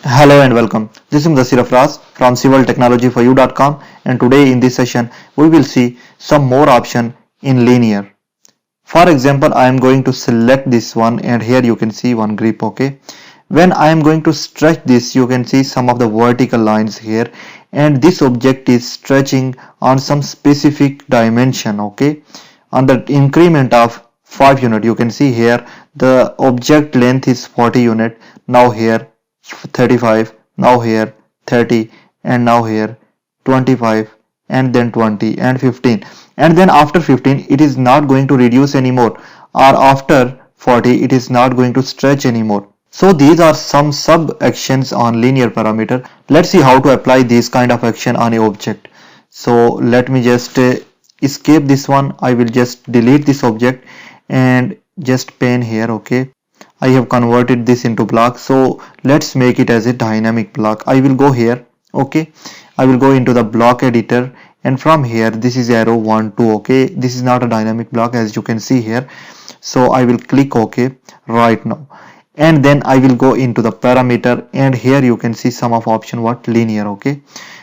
Hello and welcome. This is Mudasir Afraz from civiltechnologyforyou.com, and today in this session we will see some more option in linear. For example, I am going to select this one and here you can see one grip. Okay. When I am going to stretch this, you can see some of the vertical lines here, and this object is stretching on some specific dimension. Okay. On the increment of 5 unit, you can see here the object length is 40 unit. Now here 35, now here 30, and now here 25, and then 20 and 15, and then after 15 it is not going to reduce anymore, or after 40 it is not going to stretch anymore. So these are some sub actions on linear parameter. Let's see how to apply these kind of action on a object. So let me just escape this one. I will just delete this object and just pen here. Okay, I have converted this into block, so let's make it as a dynamic block. I will go here. Okay, I will go into the block editor, and from here this is arrow 1 2. Okay, this is not a dynamic block as you can see here, so I will click OK right now, and then I will go into the parameter, and here you can see some of option what linear. Okay,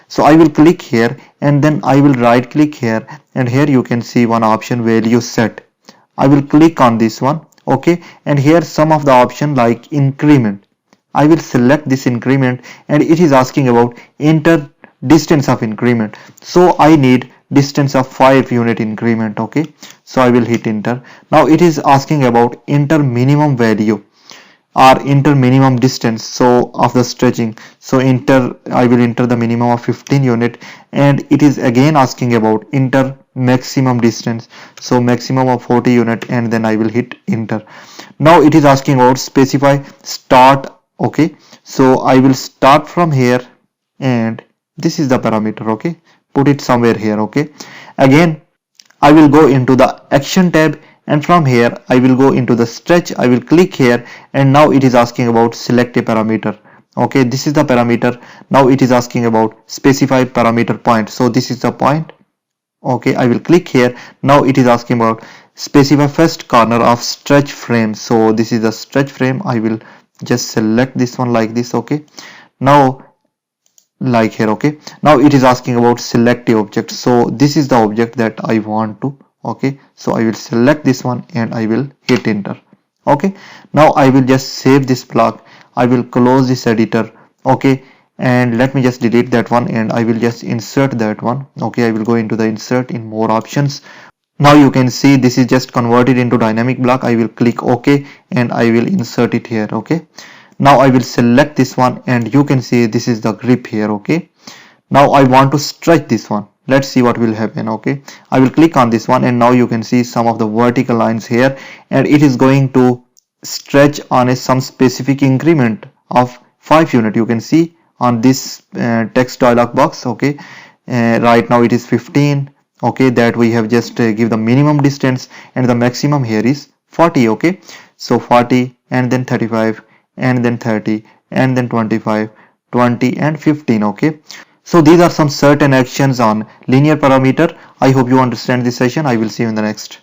so I will click here, and then I will right click here, and here you can see one option value set. I will click on this one. Okay, and here some of the option like increment. I will select this increment, and it is asking about enter distance of increment, so I need distance of 5 unit increment. Okay, so I will hit enter. Now it is asking about enter minimum value or enter minimum distance so of the stretching, so I will enter the minimum of 15 unit, and it is again asking about enter maximum distance, so maximum of 40 unit, and then I will hit enter. Now it is asking about specify start. Okay, so I will start from here, and this is the parameter. Okay, put it somewhere here. Okay, again I will go into the action tab, and from here I will go into the stretch. I will click here, and now it is asking about select a parameter. Okay, this is the parameter. Now it is asking about specify parameter point, so this is the point. Okay, I will click here. Now it is asking about specify first corner of stretch frame, so this is the stretch frame. I will just select this one like this. Okay, now like here. Okay, now it is asking about select a object, so this is the object that I want to. Okay, so I will select this one and I will hit enter. Okay, now I will just save this block. I will close this editor. Okay, and let me just delete that one, and I will just insert that one. Okay, I will go into the insert in more options. Now you can see this is just converted into dynamic block. I will click OK, and I will insert it here. Okay, now I will select this one, and you can see this is the grip here. Okay, now I want to stretch this one. Let's see what will happen. Okay, I will click on this one, and now you can see some of the vertical lines here, and it is going to stretch on some specific increment of 5 unit. You can see on this text dialog box. Okay, right now it is 15. Okay, that we have just give the minimum distance, and the maximum here is 40. Okay, so 40, and then 35, and then 30, and then 25, 20, and 15. Okay, so these are some certain actions on linear parameter. I hope you understand this session. I will see you in the next.